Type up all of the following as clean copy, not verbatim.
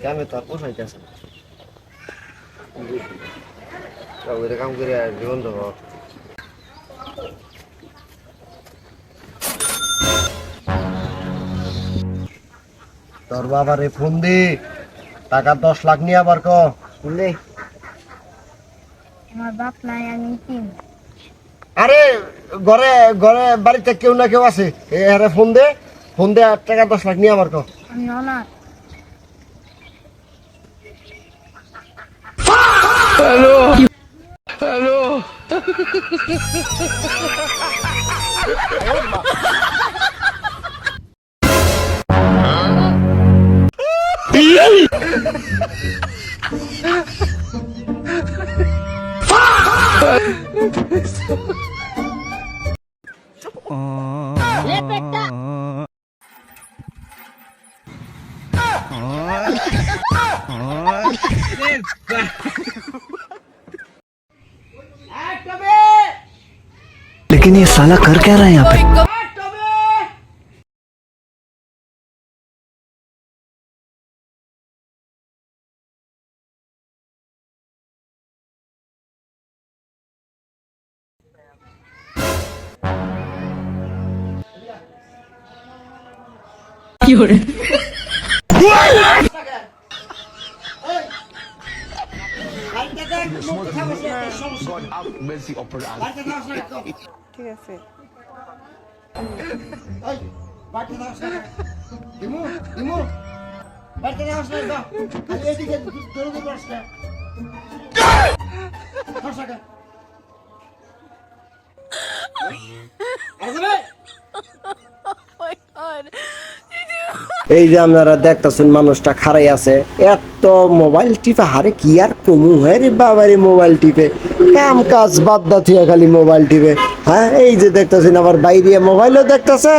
কামে তো আর পোষাইতেছে না। কাম করে আর জীবন দেবো। তোর বাবারে ফোন দি, টাকা 10 লাখ নিয়ে আবার ক শুনলি। আমার বাপ নাই, আমি তিন। আরে ঘরে ঘরে বাড়িতে কেউ না কেউ আছে, আরে ফোন দে, ফোন দে আর টাকা 10 লাখ নিয়ে আবার ক। আমি অনাথ। হ্যালো হ্যালো लेकिन ये साला कर क्या रहा है यहाँ पे? ঠিক আছে। এই যে আপনারা দেখতেছেন মানুষটা খাড়াই আছে, এত মোবাইল টিপে হারে কি আর কমু হয় রে বাবারে, মোবাইল টিপে কাম কাজ বাদ দা থিয়া খালি মোবাইল টিপে। হ্যাঁ এই যে দেখতেছেন আবার বাইরে মোবাইলও দেখতেছে,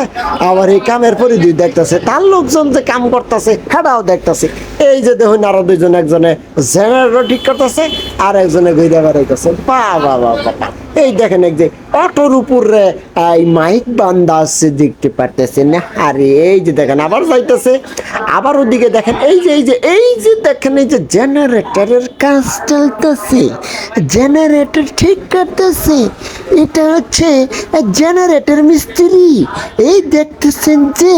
আবার এই কামের পরিধি দেখতেছে, তার লোকজন যে কাম করতেছে হেটাও দেখতেছে। এই যে দেখুন আরো দুইজন, একজনে জেনারেটর ঠিক করতেছে আর একজনে ঘুরে বেড়াইতেছে। বাবা বাবা, এই দেখেন এক যে অটোর উপরে এই মাইক বান্ধা আছে দেখতে পারতেছেন না। আরে এই যে দেখেন আবার যাইতেছে, আবার ওদিকে দেখেন এই যে দেখেন এই যে জেনারেটরের কাজ চলতেছে, জেনারেটর ঠিক করতেছে। এটা হচ্ছে জেনারেটর মিস্ত্রি। এই দেখতেছেন যে